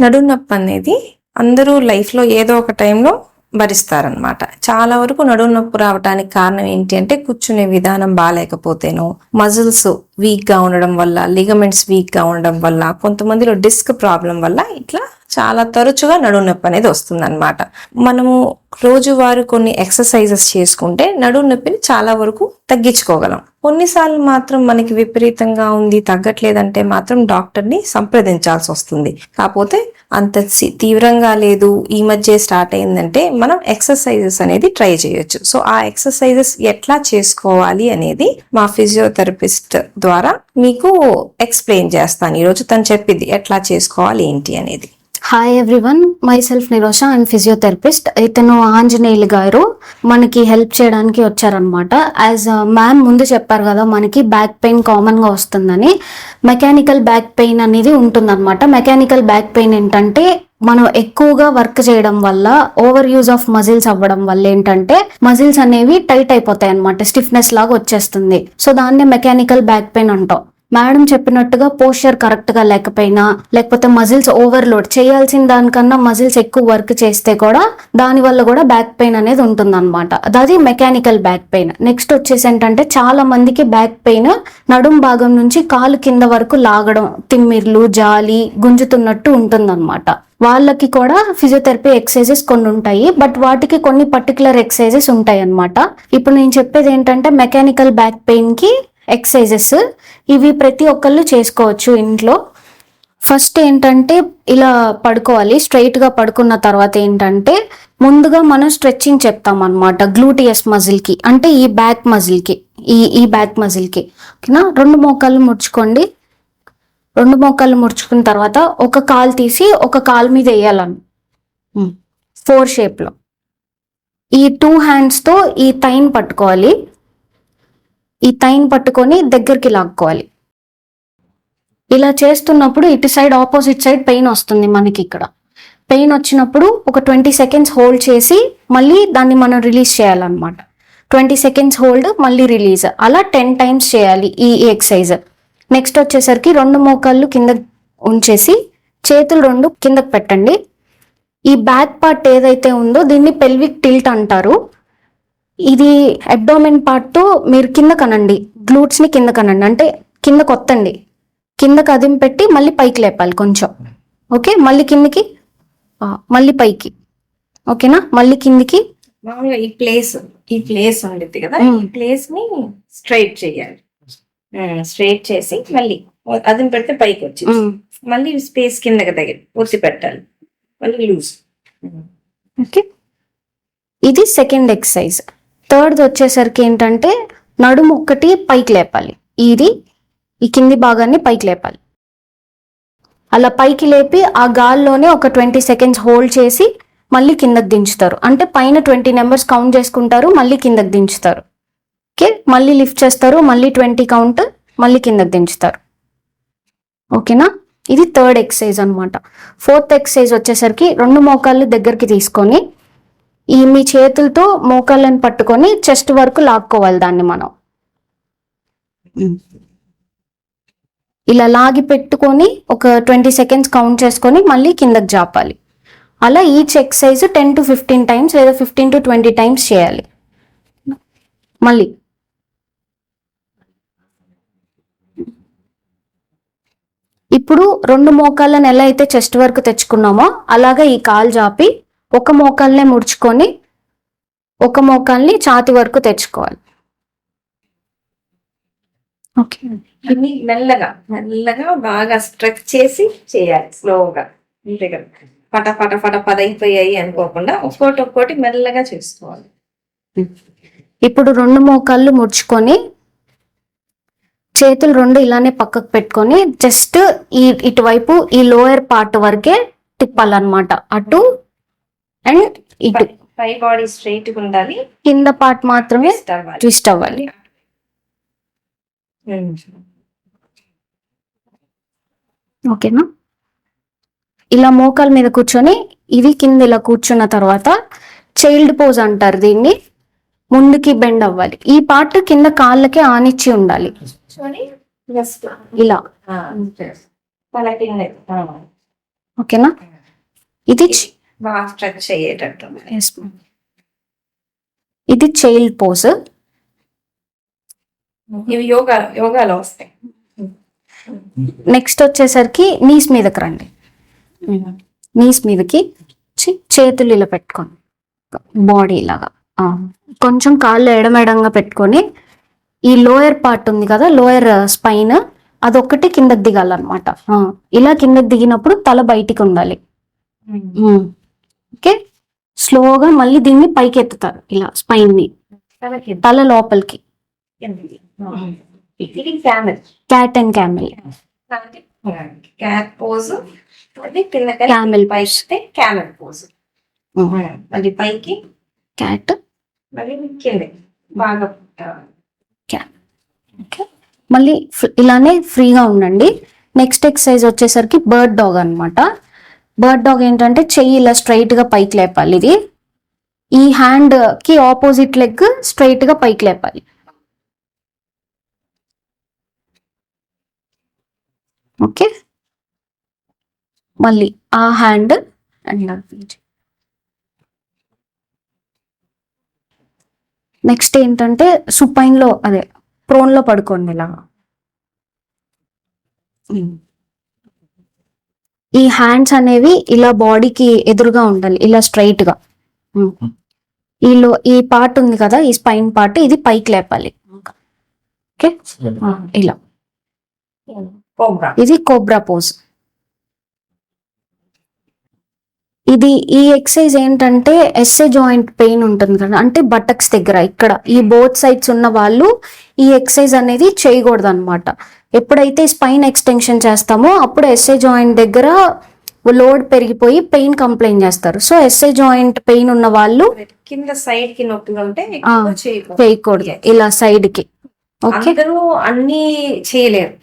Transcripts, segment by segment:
నడుము నొప్పి అనేది అందరూ లైఫ్లో ఏదో ఒక టైంలో భరిస్తారనమాట. చాలా వరకు నడుము నొప్పి రావడానికి కారణం ఏంటి అంటే కూర్చునే విధానం బాగాలేకపోతేనో, మజిల్స్ వీక్ గా ఉండడం వల్ల, లిగమెంట్స్ వీక్ గా ఉండడం వల్ల, కొంతమందిలో డిస్క్ ప్రాబ్లం వల్ల ఇట్లా చాలా తరచుగా నడుము నొప్పి అనేది వస్తుంది అనమాట. మనము రోజువారీ కొన్ని ఎక్సర్సైజెస్ చేసుకుంటే నడుము నొప్పిని చాలా వరకు తగ్గించుకోగలం. కొన్నిసార్లు మాత్రం మనకి విపరీతంగా ఉంది, తగ్గట్లేదంటే మాత్రం డాక్టర్ని సంప్రదించాల్సి వస్తుంది. కాకపోతే అంత తీవ్రంగా లేదు, ఈ మధ్య స్టార్ట్ అయిందంటే మనం ఎక్సర్సైజెస్ అనేది ట్రై చేయొచ్చు. సో ఆ ఎక్సర్సైజెస్ ఎట్లా చేసుకోవాలి అనేది మా ఫిజియోథెరపిస్ట్ ద్వారా మీకు ఎక్స్ప్లెయిన్ చేస్తాను. ఈరోజు తను చెప్పింది ఎట్లా చేసుకోవాలి ఏంటి అనేది. Hi everyone, my self Nirosha, and physiotherapist. ఇతను ఆంజనేయులు గారు మనకి హెల్ప్ చేయడానికి వచ్చారనమాట. యాజ్ మ్యామ్ ముందు చెప్పారు కదా, మనకి బ్యాక్ పెయిన్ కామన్ గా వస్తుందని. మెకానికల్ బ్యాక్ పెయిన్ అనేది ఉంటుందన్నమాట. మెకానికల్ బ్యాక్ పెయిన్ ఏంటంటే మనం ఎక్కువగా వర్క్ చేయడం వల్ల, ఓవర్ యూజ్ ఆఫ్ మజిల్స్ అవ్వడం వల్ల ఏంటంటే మజిల్స్ అనేవి టైట్ అయిపోతాయి అనమాట, స్టిఫ్నెస్ లాగా వచ్చేస్తుంది. సో దాన్నే మెకానికల్ బ్యాక్ పెయిన్ అంటాం. మేడం చెప్పినట్టుగా పోస్చర్ కరెక్ట్ గా లేకపోయినా, లేకపోతే మజిల్స్ ఓవర్లోడ్ చేయాల్సిన దానికన్నా మజిల్స్ ఎక్కువ వర్క్ చేస్తే కూడా దాని వల్ల కూడా బ్యాక్ పెయిన్ అనేది ఉంటుంది అనమాట. అది మెకానికల్ బ్యాక్ పెయిన్. నెక్స్ట్ వచ్చేసి ఏంటంటే చాలా మందికి బ్యాక్ పెయిన్ నడుం భాగం నుంచి కాలు కింద వరకు లాగడం, తిమ్మిర్లు, జాలి, గుంజుతున్నట్టు ఉంటుందన్నమాట. వాళ్ళకి కూడా ఫిజియోథెరపీ ఎక్సర్సైజెస్ కొన్ని ఉంటాయి, బట్ వాటికి కొన్ని పర్టికులర్ ఎక్సర్సైజెస్ ఉంటాయి అన్నమాట. ఇప్పుడు నేను చెప్పేది ఏంటంటే మెకానికల్ బ్యాక్ పెయిన్ కి ఎక్సర్సైజెస్ ఇవి ప్రతి ఒక్కళ్ళు చేసుకోవచ్చు ఇంట్లో. ఫస్ట్ ఏంటంటే ఇలా పడుకోవాలి. స్ట్రైట్ గా పడుకున్న తర్వాత ఏంటంటే ముందుగా మనం స్ట్రెచ్చింగ్ చెప్తాం అనమాట. గ్లూటియస్ మజిల్ కి, అంటే ఈ బ్యాక్ మజిల్ కి, ఈ బ్యాక్ మజిల్ కి ఓకేనా. రెండు మోకాళ్ళు ముడుచుకోండి. రెండు మోకాళ్ళు ముడుచుకున్న తర్వాత ఒక కాలు తీసి ఒక కాలు మీద వేయాలని 4 షేప్ లో. ఈ 2 హ్యాండ్స్ తో ఈ థైన్ పట్టుకోవాలి. ఈ థైన్ పట్టుకొని దగ్గరికి లాక్కోవాలి. ఇలా చేస్తున్నప్పుడు ఇటు సైడ్ ఆపోజిట్ సైడ్ పెయిన్ వస్తుంది మనకి. ఇక్కడ పెయిన్ వచ్చినప్పుడు ఒక 20 సెకండ్స్ హోల్డ్ చేసి మళ్ళీ దాన్ని మనం రిలీజ్ చేయాలన్నమాట. 20 సెకండ్స్ హోల్డ్, మళ్ళీ రిలీజ్, అలా 10 టైమ్స్ చేయాలి ఈ ఎక్సర్సైజ్. నెక్స్ట్ వచ్చేసరికి 2 మోకాళ్ళు కింద ఉంచేసి చేతులు 2 కిందకు పెట్టండి. ఈ బ్యాక్ పార్ట్ ఏదైతే ఉందో దీన్ని పెల్విక్ టిల్ట్ అంటారు. ఇది అబ్డోమెన్ పార్ట్ తో మీరు కింద కనండి, గ్లూట్స్ ని కింద కనండి, అంటే కింద కొత్తండి, కింద కదిం పెట్టి మళ్ళీ పైకి లేపాలి కొంచెం. ఓకే, మళ్ళీ కిందికి, మళ్ళీ పైకి. ఓకేనా, మళ్ళీ కిందికి. మామూలుగా ఈ ప్లేస్ ఉండిద్ది కదా, ఈ ప్లేస్ ని స్ట్రైట్ చేయాలి. స్ట్రైట్ చేసి మళ్ళీ అదిం పెడితే పైకి వచ్చి మళ్ళీ స్పేస్ కిందకి దగ్గర ఒత్తి పెట్టాలి, మళ్ళీ లూజ్. ఓకే, ఇది సెకండ్ ఎక్సర్సైజ్. థర్డ్ వచ్చేసరికి ఏంటంటే నడుము ఒక్కటి పైకి లేపాలి. ఈ కింది భాగాన్ని పైకి లేపాలి. అలా పైకి లేపి ఆ గాల్లోనే ఒక 20 సెకండ్స్ హోల్డ్ చేసి మళ్ళీ కిందకి దించుతారు. అంటే పైన 20 నెంబర్స్ కౌంట్ చేసుకుంటారు, మళ్ళీ కిందకి దించుతారు. ఓకే, మళ్ళీ లిఫ్ట్ చేస్తారు, మళ్ళీ 20 కౌంట్, మళ్ళీ కిందకి దించుతారు. ఓకేనా, ఇది థర్డ్ ఎక్సర్సైజ్ అనమాట. ఫోర్త్ ఎక్సర్సైజ్ వచ్చేసరికి 2 మోకాళ్ళు దగ్గరికి తీసుకొని మీ చేతులతో మోకాళ్ళని పట్టుకొని చెస్ట్ వరకు లాక్కోవాలి. దాన్ని మనం ఇలా లాగి పెట్టుకొని ఒక 20 సెకండ్స్ కౌంట్ చేసుకొని మళ్ళీ కిందకి జాపాలి. అలా ఈచ్ ఎక్సర్సైజ్ 10 to 15 టైమ్స్ లేదా 15 to 20 టైమ్స్ చేయాలి. మళ్ళీ ఇప్పుడు 2 మోకాళ్ళని ఎలా అయితే చెస్ట్ వరకు తెచ్చుకున్నామో అలాగా ఈ కాలు జాపి ఒక మోకాల్నే ముడుచుకొని ఒక మోకాల్ని ఛాతి వరకు తెచ్చుకోవాలి. ఓకే, అన్ని మెల్లగా బాగా స్ట్రెచ్ చేసి చేయాలి, స్లోగా. అంతే కదా, ఫట పదైపోయాయి అనుకోకుండా ఒక్కోటి మెల్లగా చేసుకోవాలి. ఇప్పుడు 2 మోకాళ్ళు ముడుచుకొని చేతులు 2 ఇలానే పక్కకు పెట్టుకొని జస్ట్ ఇటువైపు ఈ లోయర్ పార్ట్ వరకే తిప్పాలన్నమాట, అటు అండ్ ఇటు. పై బాడీ స్ట్రైట్ గా ఉండాలి, కింద పార్ట్ మాత్రమే ట్విస్ట్ అవ్వాలి. ఓకేనా, ఇలా మోకాల మీద కూర్చొని ఇది కింద ఇలా కూర్చున్న తర్వాత చైల్డ్ పోజ్ అంటారు దీన్ని. ముందుకి బెండ్ అవ్వాలి. ఈ పార్ట్ కింద కాళ్ళకి ఆనిచ్చి ఉండాలి. ఇలా ఓకేనా. ఇది బాగా స్ట్రెచ్ అయ్యేటట్టు. ఇది చైల్డ్ పోజ్. ఇవి యోగాలో వస్తాయి. నెక్స్ట్ వచ్చేసరికి నీస్ మీదకి రండి. నీస్ మీదకి చేతులు ఇలా పెట్టుకోండి, బాడీ ఇలాగా కొంచెం కాళ్ళు ఎడమెడంగా పెట్టుకొని ఈ లోయర్ పార్ట్ ఉంది కదా, లోయర్ స్పైన్ అదొక్కటి కిందకి దిగాలన్నమాట. ఇలా కిందకి దిగినప్పుడు తల బయటికి ఉండాలి. ఓకే, స్లోగా మళ్ళీ దీన్ని పైకి ఎత్తుతారు ఇలా స్పైన్ ని, తల లోపలికి. Cat and camel. Cat pose, camel పైకి క్యామెల్ పోజ్, మళ్ళీ పైకి క్యాట్, మళ్ళీ కింద బాగా. ఓకే, మళ్ళీ ఇలానే ఫ్రీగా ఉండండి. నెక్స్ట్ ఎక్సర్సైజ్ వచ్చేసరికి బర్డ్ డాగ్ అన్నమాట. బర్డ్ డాగ్ ఏంటంటే చెయ్యి ఇలా స్ట్రైట్ గా పైకి లేపాలి. ఇది ఈ హ్యాండ్ కి ఆపోజిట్ లెగ్ స్ట్రైట్ గా పైకి లేపాలి. ఓకే, మళ్ళీ ఆ హ్యాండ్ అండ్ నెక్స్ట్ ఏంటంటే సుపైన్ లో అదే ప్రోన్ లో పడుకోండి ఇలా. ఈ హ్యాండ్స్ అనేవి ఇలా బాడీకి ఎదురుగా ఉండాలి, ఇలా స్ట్రైట్ గా. ఈ పార్ట్ ఉంది కదా, ఈ స్పైన్ పార్ట్, ఇది పైకి లేపాలి. ఓకే, ఇలా. ఇది కోబ్రా పోజ్. ఈ ఎక్సర్సైజ్ ఏంటంటే ఎస్ఏ జాయింట్ పెయిన్ ఉంటుంది కదా, అంటే బటక్స్ దగ్గర ఇక్కడ ఈ బోత్ సైడ్స్ ఉన్న వాళ్ళు ఈ ఎక్సర్సైజ్ అనేది చేయకూడదు అనమాట. ఎప్పుడైతే స్పైన్ ఎక్స్టెన్షన్ చేస్తామో అప్పుడు ఎస్ఏ జాయింట్ దగ్గర లోడ్ పెరిగిపోయి పెయిన్ కంప్లైంట్ చేస్తారు. సో ఎస్ఏ జాయింట్ పెయిన్ ఉన్న వాళ్ళు కింద సైడ్ కి నొప్పులు ఉంటే చేయకూడదు, ఇలా సైడ్ కి. అందరూ అన్ని చేయలేరు,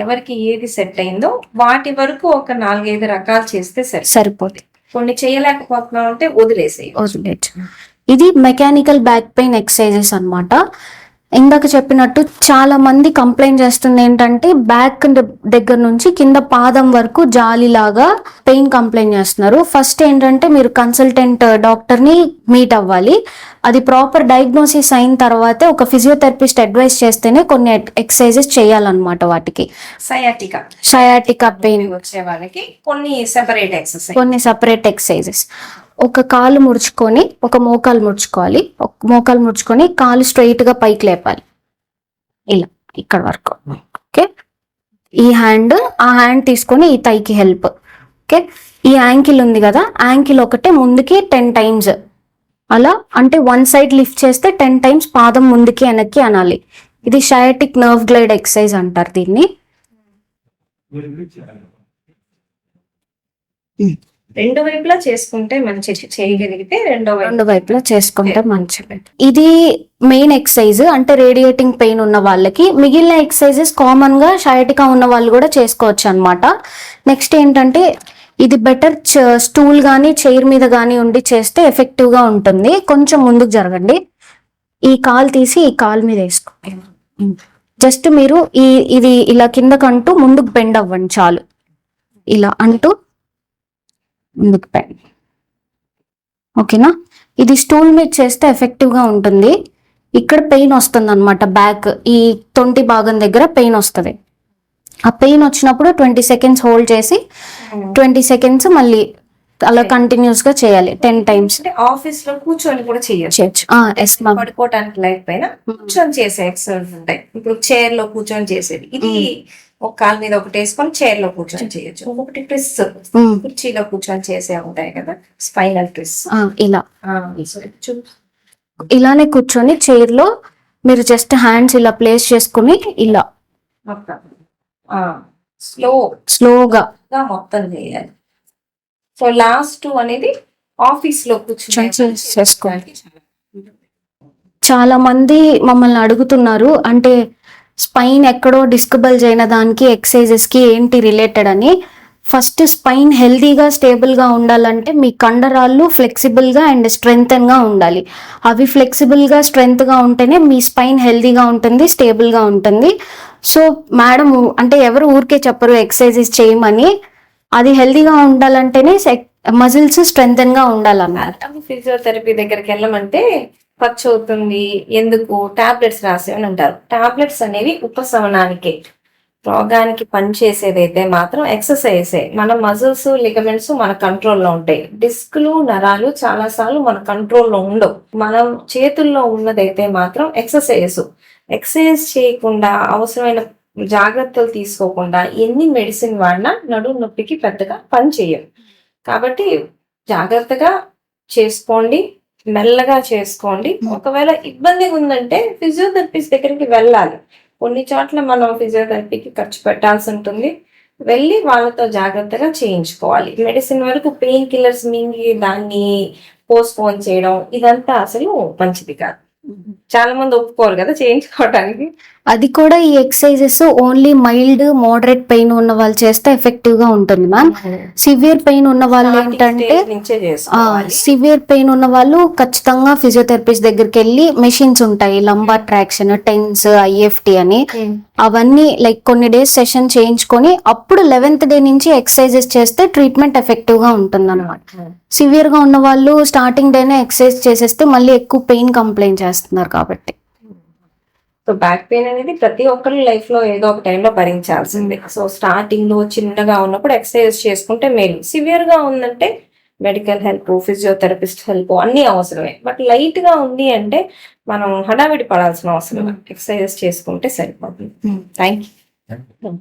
ఎవరికి ఏది సెట్ అయిందో వాటి వరకు ఒక 4-5 రకాలు చేస్తే సరిపోతుంది. కొన్ని చేయలేకపోతున్నాం అంటే వదిలేచ్చు. ఇది మెకానికల్ బ్యాక్ పెయిన్ ఎక్సర్సైజెస్ అన్నమాట. ఇందాక చెప్పినట్టు చాలా మంది కంప్లైంట్ చేస్తుంది ఏంటంటే బ్యాక్ దగ్గర నుంచి కింద పాదం వరకు జాలిలాగా పెయిన్ కంప్లైంట్ చేస్తున్నారు. ఫస్ట్ ఏంటంటే మీరు కన్సల్టెంట్ డాక్టర్ ని మీట్ అవ్వాలి. అది ప్రాపర్ డయాగ్నోసిస్ అయిన తర్వాతే ఒక ఫిజియోథెరపిస్ట్ అడ్వైస్ చేస్తేనే కొన్ని ఎక్సర్సైజెస్ చేయాలన్నమాట. వాటికి సయాటికా పెయిన్ వచ్చే వాళ్ళకి కొన్ని సెపరేట్ ఎక్సర్సైజెస్. ఒక కాలు ముడుచుకొని ఒక మోకాలు ముడుచుకోవాలి. ఒక మోకాలు ముడుచుకొని కాలు స్ట్రైట్ గా పైకి లేపాలి ఇలా ఇక్కడ వరకు. ఓకే, ఈ హ్యాండ్ ఆ హ్యాండ్ తీసుకొని ఈ థైకి హెల్ప్. ఓకే, ఈ యాంకిల్ ఉంది కదా, యాంకిల్ ఒకటే ముందుకి 10 times అలా, అంటే వన్ సైడ్ లిఫ్ట్ చేస్తే 10 times పాదం ముందుకి వెనక్కి అనాలి. ఇది షయాటిక్ నర్వ్ గ్లైడ్ ఎక్సర్సైజ్ అంటారు దీన్ని. రెండు వైపులా చేసుకుంటే మంచి చేయగలిగితే రెండు వైపులా చేసుకుంటే మంచిది. ఇది మెయిన్ ఎక్సర్సైజ్, అంటే రేడియేటింగ్ పెయిన్ ఉన్న వాళ్ళకి. మిగిలిన ఎక్సర్సైజెస్ కామన్ గా షయాటికా ఉన్న వాళ్ళు కూడా చేసుకోవచ్చు అన్నమాట. నెక్స్ట్ ఏంటంటే ఇది బెటర్ స్టూల్ గానీ చైర్ మీద గానీ ఉండి చేస్తే ఎఫెక్టివ్ గా ఉంటుంది. కొంచెం ముందుకు జరగండి, ఈ కాలు తీసి ఈ కాలు మీద వేసుకోండి. జస్ట్ మీరు ఇది ఇలా కిందకంటూ ముందుకు బెండ్ అవ్వండి చాలు. ఇలా అంటూ ముందుకు బెండ్. ఓకేనా, ఇది స్టూల్ మీద చేస్తే ఎఫెక్టివ్ గా ఉంటుంది. ఇక్కడ పెయిన్ వస్తుంది అనమాట, బ్యాక్ ఈ తొంటి భాగం దగ్గర పెయిన్ వస్తుంది. ఆ పెయిన్ వచ్చినప్పుడు 20 seconds హోల్డ్ చేసి 20 seconds మళ్ళీ అలా కంటిన్యూస్ గా చేయాలి 10 times. ఆఫీస్ లో కూర్చొని కూడా చేయొచ్చు. పడుకోవడానికి లేకపోయినా కూర్చొని చేసే ఎక్సర్సైజ్ ఉంటాయి. ఇప్పుడు చైర్ లో కూర్చొని చేసేది, ఇది ఒక కాలు మీద ఒకటి వేసుకొని చైర్ లో కూర్చొని చేయొచ్చు. ఒకటి ట్విస్ కుర్చీలో కూర్చొని చేసే ఉంటాయి కదా, స్పైనల్ ట్విస్. ఇలా ఇలానే కూర్చొని చైర్ లో మీరు జస్ట్ హ్యాండ్స్ ఇలా ప్లేస్ చేసుకుని ఇలా స్లోగా మొత్తం చేయాలి. సో లాస్ట్ అనేది ఆఫీస్ లో కూర్చొని చేసుకోవాలి. చాలా మంది మమ్మల్ని అడుగుతున్నారు, అంటే స్పైన్ ఎక్కడో డిస్క్ బల్జ్ అయిన దానికి ఎక్సర్సైజెస్ కి ఏంటి రిలేటెడ్ అని. ఫస్ట్ స్పైన్ హెల్దీగా స్టేబుల్ గా ఉండాలంటే మీ కండరాలు ఫ్లెక్సిబుల్ గా అండ్ స్ట్రెంగ్తెన్ గా ఉండాలి. అవి ఫ్లెక్సిబుల్ గా స్ట్రెంగ్త్ గా ఉంటేనే మీ స్పైన్ హెల్దీగా ఉంటుంది, స్టేబుల్ గా ఉంటుంది. సో మేడం అంటే ఎవరు ఊరికే చెప్పరు ఎక్సర్సైజెస్ చేయమని. అది హెల్దీగా ఉండాలంటేనే మజిల్స్ స్ట్రెంగ్తెన్ గా ఉండాలన్నమాట. ఫిజియోథెరపీ దగ్గరికి వెళ్ళమంటే ఖర్చు అవుతుంది, ఎందుకు టాబ్లెట్స్ రాసేవని అంటారు. టాబ్లెట్స్ అనేవి ఉపశమనానికి, రోగానికి పనిచేసేదైతే మాత్రం ఎక్సర్సైజే. మన మజిల్స్, లిగమెంట్స్ మన కంట్రోల్లో ఉంటాయి. డిస్క్లు, నరాలు చాలా సార్లు మన కంట్రోల్లో ఉండవు. మనం చేతుల్లో ఉన్నదైతే మాత్రం ఎక్సర్సైజ్ చేయకుండా, అవసరమైన జాగ్రత్తలు తీసుకోకుండా ఎన్ని మెడిసిన్ వాడినా నడుము నొప్పికి పెద్దగా పని చేయవు. కాబట్టి జాగ్రత్తగా చేసుకోండి, మెల్లగా చేసుకోండి. ఒకవేళ ఇబ్బందిగా ఉందంటే ఫిజియోథెరపిస్ట్ దగ్గరికి వెళ్ళాలి. కొన్ని చోట్ల మనం ఫిజియోథెరపీకి ఖర్చు పెట్టాల్సి ఉంటుంది. వెళ్ళి వాళ్ళతో జాగ్రత్తగా చేయించుకోవాలి. మెడిసిన్ వరకు పెయిన్ కిల్లర్స్ మింగి దాన్ని పోస్ట్పోన్ చేయడం ఇదంతా అసలు మంచిది కాదు. చాలా మంది ఒప్పుకోరు కదా చేయించుకోవడానికి. అది కూడా ఈ exercises only mild, moderate pain ఉన్న వాళ్ళు చేస్తే ఎఫెక్టివ్ గా ఉంటుంది మ్యామ్. సివియర్ పెయిన్ ఉన్న వాళ్ళు ఏంటంటే, సివియర్ పెయిన్ ఉన్న వాళ్ళు ఖచ్చితంగా ఫిజియోథెరపిస్ట్ దగ్గరికి వెళ్ళి, మెషిన్స్ ఉంటాయి, లంబార్ ట్రాక్షన్, టెన్స్, ఐఎఫ్టి అని, అవన్నీ లైక్ కొన్ని డేస్ సెషన్ చేయించుకొని అప్పుడు 11th డే నుంచి ఎక్సర్సైజెస్ చేస్తే ట్రీట్మెంట్ ఎఫెక్టివ్ గా ఉంటుంది అన్నమాట. సివియర్ గా ఉన్న వాళ్ళు స్టార్టింగ్ డేనే ఎక్సర్సైజ్ చేసేస్తే మళ్ళీ ఎక్కువ పెయిన్ కంప్లైంట్ చేస్తున్నారు కాబట్టి. సో బ్యాక్ పెయిన్ అనేది ప్రతి ఒక్కరి లైఫ్ లో ఏదో ఒక టైంలో భరించాల్సిందే. సో స్టార్టింగ్ లో చిన్నగా ఉన్నప్పుడు ఎక్సర్సైజ్ చేసుకుంటే మేలు. సివియర్ గా ఉందంటే మెడికల్ హెల్ప్, ఫిజియోథెరపిస్ట్ హెల్ప్ అన్ని అవసరమే. బట్ లైట్ గా ఉంది అంటే మనం హడావిడి పడాల్సిన అవసరం, ఎక్సర్సైజ్ చేసుకుంటే సరిపోతుంది. Thank you.